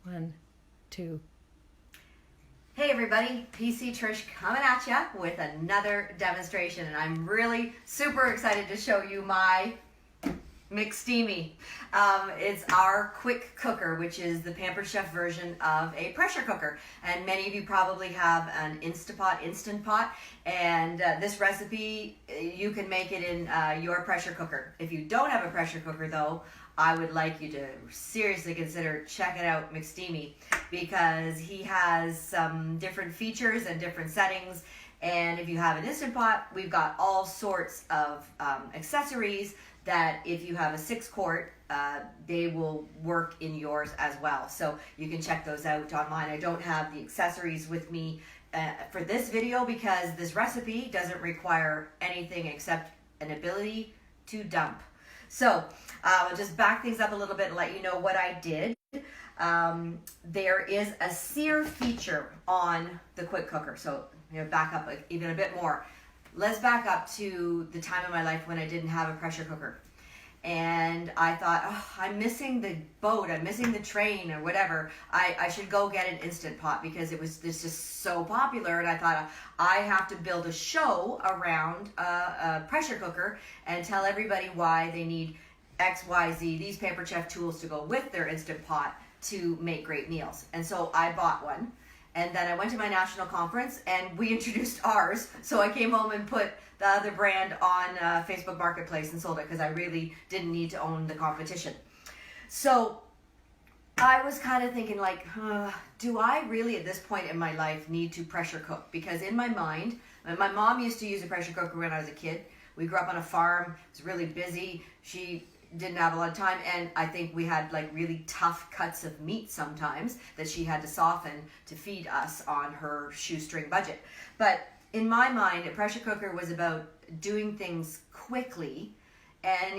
1, 2. Hey everybody, PC Trish coming at ya with another demonstration, and I'm really super excited to show you my McSteamy. It's our quick cooker, which is the Pampered Chef version of a pressure cooker. And many of you probably have an Instant Pot, and this recipe, you can make it in your pressure cooker. If you don't have a pressure cooker though, I would like you to seriously consider checking out McSteamy, because he has some different features and different settings. And if you have an Instant Pot, we've got all sorts of accessories that if you have a 6-quart, they will work in yours as well. So you can check those out online. I don't have the accessories with me for this video because this recipe doesn't require anything except an ability to dump. So I'll just back things up a little bit and let you know what I did. There is a sear feature on the quick cooker. So back up even a bit more. Let's back up to the time in my life when I didn't have a pressure cooker. And I thought, oh, I'm missing the boat, I'm missing the train or whatever. I should go get an Instant Pot because it's just so popular. And I thought, I have to build a show around a pressure cooker and tell everybody why they need X, Y, Z, these Pampered Chef tools to go with their Instant Pot to make great meals. And so I bought one. And then I went to my national conference and we introduced ours. So I came home and put the other brand on Facebook Marketplace and sold it because I really didn't need to own the competition. So I was kind of thinking like, do I really at this point in my life need to pressure cook? Because in my mind, my mom used to use a pressure cooker when I was a kid. We grew up on a farm. It was really busy. She didn't have a lot of time, and I think we had like really tough cuts of meat sometimes that she had to soften to feed us on her shoestring budget. But in my mind, a pressure cooker was about doing things quickly, and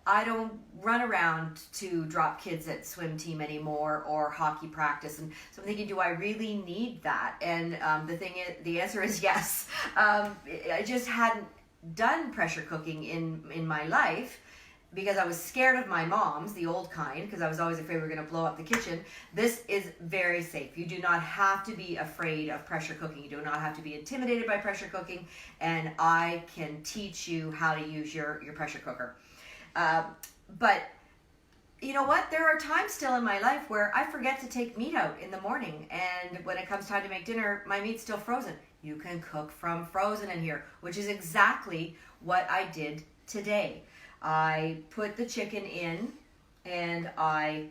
I don't run around to drop kids at swim team anymore or hockey practice, and so I'm thinking, do I really need that? And the answer is yes. I just hadn't done pressure cooking in my life, because I was scared of my mom's, the old kind, because I was always afraid we were going to blow up the kitchen. This is very safe. You do not have to be afraid of pressure cooking. You do not have to be intimidated by pressure cooking, and I can teach you how to use your pressure cooker. But you know what? There are times still in my life where I forget to take meat out in the morning, and when it comes time to make dinner, my meat's still frozen. You can cook from frozen in here, which is exactly what I did today. I put the chicken in, and I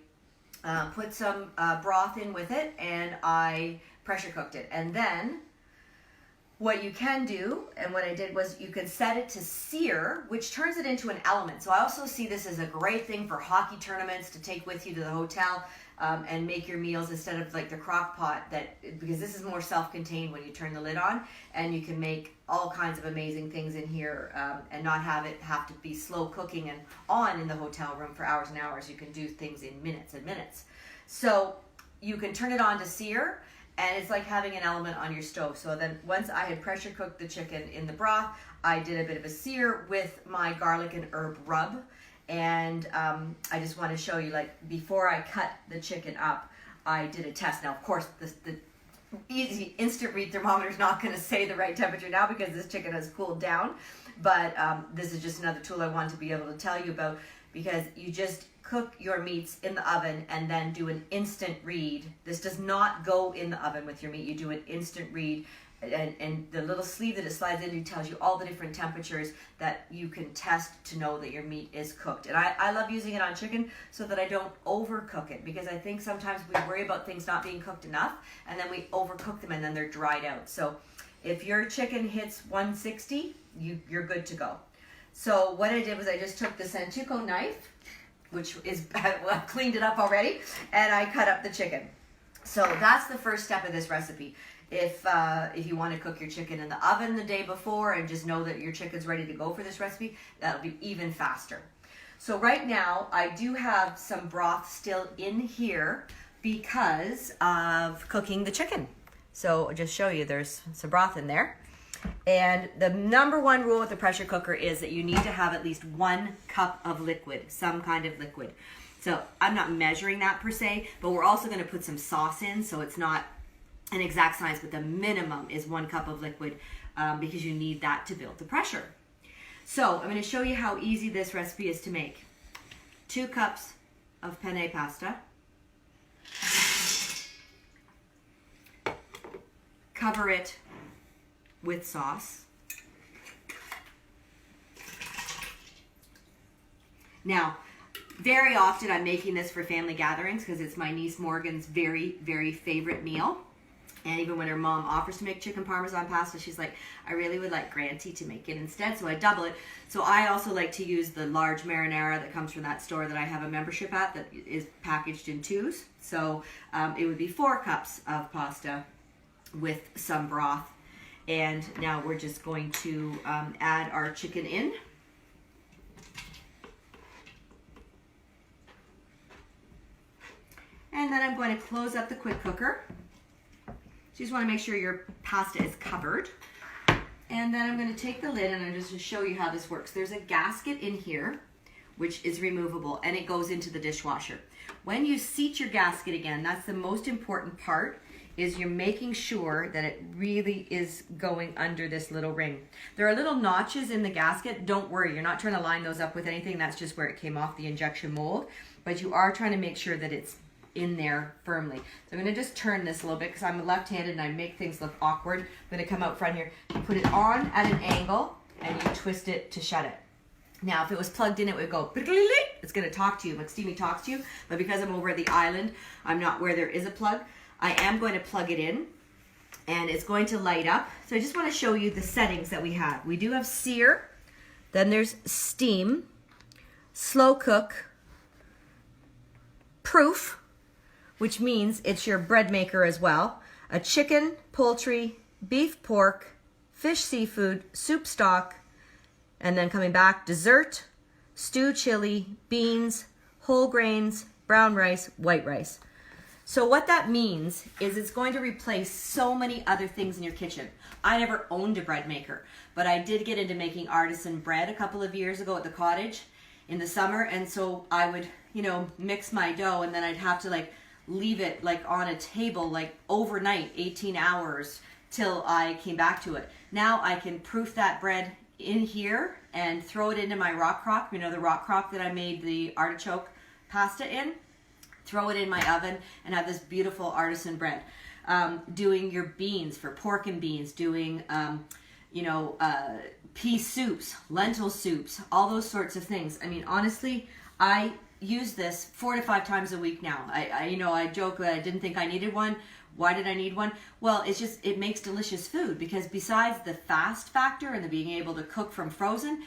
put some broth in with it, and I pressure cooked it. And then what you can do, and what I did was you can set it to sear, which turns it into an element. So I also see this as a great thing for hockey tournaments to take with you to the hotel and make your meals instead of like the crock pot, because this is more self-contained when you turn the lid on, and you can make all kinds of amazing things in here and not have to be slow cooking and on in the hotel room for hours and hours. You can do things in minutes and minutes. So you can turn it on to sear, and it's like having an element on your stove. So then once I had pressure cooked the chicken in the broth, I did a bit of a sear with my garlic and herb rub. And I just want to show you, like, before I cut the chicken up, I did a test. Now, of course, the easy instant read thermometer is not going to say the right temperature now because this chicken has cooled down. But this is just another tool I wanted to be able to tell you about, because you just cook your meats in the oven and then do an instant read. This does not go in the oven with your meat. You do an instant read. And the little sleeve that it slides into tells you all the different temperatures that you can test to know that your meat is cooked. And I love using it on chicken so that I don't overcook it, because I think sometimes we worry about things not being cooked enough and then we overcook them and then they're dried out. So if your chicken hits 160, you're good to go. So what I did was I just took the Santuco knife, which is, well, I've cleaned it up already, and I cut up the chicken. So that's the first step of this recipe. If you want to cook your chicken in the oven the day before and just know that your chicken's ready to go for this recipe, that'll be even faster. So right now, I do have some broth still in here because of cooking the chicken. So I'll just show you, there's some broth in there. And the number one rule with the pressure cooker is that you need to have at least 1 cup of liquid, some kind of liquid. So I'm not measuring that per se, but we're also going to put some sauce in, so it's not an exact science, but the minimum is 1 cup of liquid because you need that to build the pressure. So I'm going to show you how easy this recipe is to make. 2 cups of penne pasta. Cover it with sauce. Now, very often I'm making this for family gatherings because it's my niece Morgan's very, very favorite meal. And even when her mom offers to make chicken Parmesan pasta, she's like, I really would like Granty to make it instead, so I double it. So I also like to use the large marinara that comes from that store that I have a membership at that is packaged in 2s. So it would be 4 cups of pasta with some broth. And now we're just going to add our chicken in. And then I'm going to close up the quick cooker. So you just want to make sure your pasta is covered. And then I'm going to take the lid and I'm just going to show you how this works. There's a gasket in here, which is removable, and it goes into the dishwasher. When you seat your gasket again, that's the most important part, is you're making sure that it really is going under this little ring. There are little notches in the gasket. Don't worry, you're not trying to line those up with anything. That's just where it came off the injection mold. But you are trying to make sure that it's in there firmly. So I'm going to just turn this a little bit because I'm left-handed and I make things look awkward. I'm going to come out front here. You put it on at an angle and you twist it to shut it. Now, if it was plugged in, it would go, it's going to talk to you. McSteamy talks to you, but because I'm over at the island, I'm not where there is a plug. I am going to plug it in and it's going to light up. So I just want to show you the settings that we have. We do have sear, then there's steam, slow cook, proof, which means it's your bread maker as well, a chicken, poultry, beef, pork, fish, seafood, soup stock, and then coming back, dessert, stew, chili, beans, whole grains, brown rice, white rice. So what that means is it's going to replace so many other things in your kitchen. I never owned a bread maker, but I did get into making artisan bread a couple of years ago at the cottage in the summer, and so I would, mix my dough and then I'd have to leave it on a table overnight, 18 hours till I came back to it. Now I can proof that bread in here and throw it into my rock crock, the rock crock that I made the artichoke pasta in, throw it in my oven and have this beautiful artisan bread. Doing your beans for pork and beans, doing pea soups, lentil soups, all those sorts of things. I mean, honestly, I use this 4 to 5 times a week now. I joke that I didn't think I needed one. Why did I need one? Well, it makes delicious food because besides the fast factor and the being able to cook from frozen,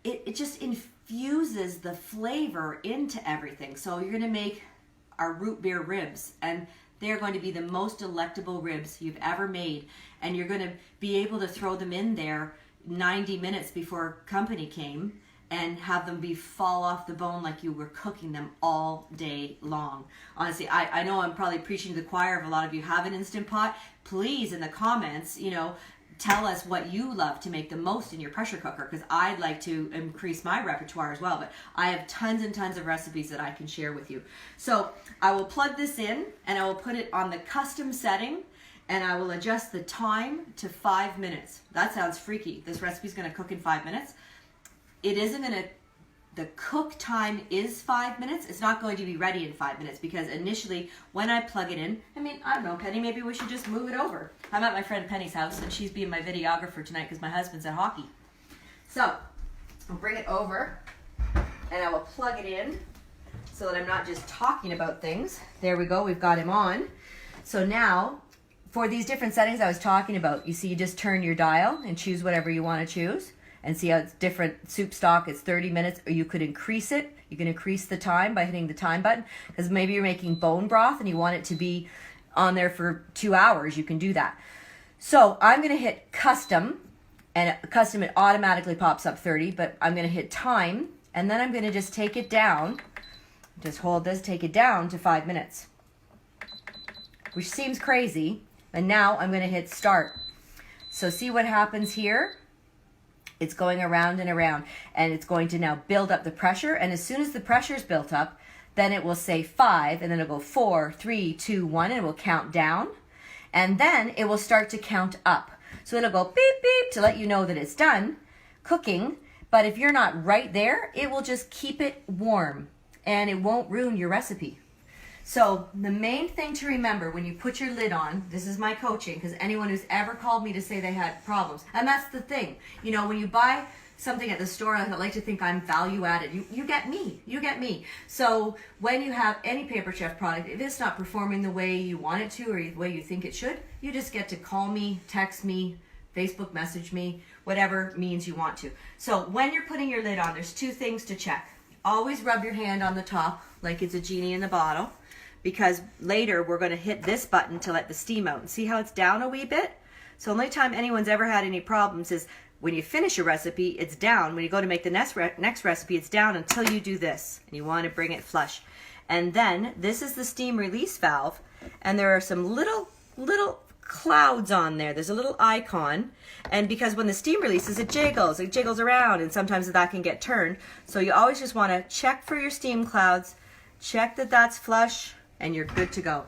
it just infuses the flavor into everything. So you're going to make our root beer ribs, and they're going to be the most delectable ribs you've ever made, and you're going to be able to throw them in there 90 minutes before company came and have them fall off the bone like you were cooking them all day long. Honestly, I know I'm probably preaching to the choir if a lot of you have an Instant Pot. Please, in the comments, tell us what you love to make the most in your pressure cooker, because I'd like to increase my repertoire as well. But I have tons and tons of recipes that I can share with you. So I will plug this in and I will put it on the custom setting and I will adjust the time to 5 minutes. That sounds freaky. This recipe is going to cook in 5 minutes. It isn't going to, the cook time is 5 minutes. It's not going to be ready in 5 minutes because initially when I plug it in, I don't know, Penny, maybe we should just move it over. I'm at my friend Penny's house and she's being my videographer tonight because my husband's at hockey. So I'll bring it over and I will plug it in so that I'm not just talking about things. There we go, we've got him on. So now for these different settings I was talking about, you see you just turn your dial and choose whatever you want to choose. And see how it's different. Soup stock, it's 30 minutes, or you could increase it. You can increase the time by hitting the time button, because maybe you're making bone broth and you want it to be on there for 2 hours. You can do that. So I'm going to hit custom, and custom it automatically pops up 30, but I'm going to hit time, and then I'm going to just take it down. Just hold this, take it down to 5 minutes, which seems crazy. And now I'm going to hit start. So see what happens here? It's going around and around, and it's going to now build up the pressure, and as soon as the pressure is built up, then it will say 5, and then it'll go 4, 3, 2, 1, and it will count down. And then it will start to count up. So it'll go beep, beep to let you know that it's done cooking. But if you're not right there, it will just keep it warm and it won't ruin your recipe. So the main thing to remember when you put your lid on, this is my coaching, because anyone who's ever called me to say they had problems, and that's the thing, you know, when you buy something at the store, I like to think I'm value added. You get me. So when you have any Paper Chef product, if it's not performing the way you want it to or the way you think it should, you just get to call me, text me, Facebook message me, whatever means you want to. So when you're putting your lid on, there's 2 things to check. Always rub your hand on the top like it's a genie in the bottle, because later we're going to hit this button to let the steam out. And see how it's down a wee bit? So the only time anyone's ever had any problems is when you finish a recipe, it's down. When you go to make the next recipe, it's down until you do this. And you want to bring it flush. And then this is the steam release valve. And there are some little clouds on there. There's a little icon. And because when the steam releases, it jiggles around. And sometimes that can get turned. So you always just want to check for your steam clouds. Check that that's flush. And you're good to go.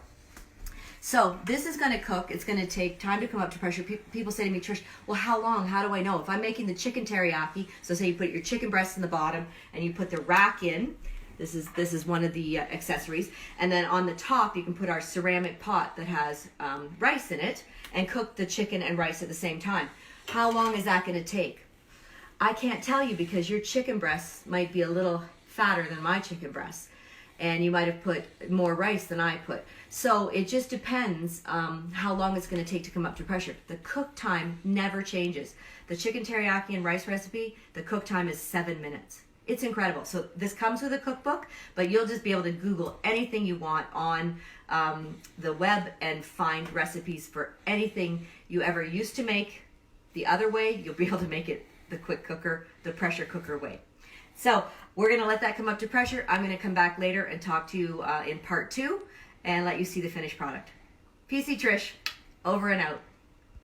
So this is going to cook. It's going to take time to come up to pressure. People say to me, Trish, well, how long? How do I know? If I'm making the chicken teriyaki, so say you put your chicken breast in the bottom and you put the rack in. This is one of the accessories. And then on the top, you can put our ceramic pot that has rice in it and cook the chicken and rice at the same time. How long is that going to take? I can't tell you, because your chicken breasts might be a little fatter than my chicken breasts. And you might have put more rice than I put. So it just depends how long it's going to take to come up to pressure. The cook time never changes. The chicken teriyaki and rice recipe, the cook time is 7 minutes. It's incredible. So this comes with a cookbook, but you'll just be able to Google anything you want on the web and find recipes for anything you ever used to make the other way. You'll be able to make it the quick cooker, the pressure cooker way. So we're going to let that come up to pressure. I'm going to come back later and talk to you in part 2 and let you see the finished product. PC Trish, over and out.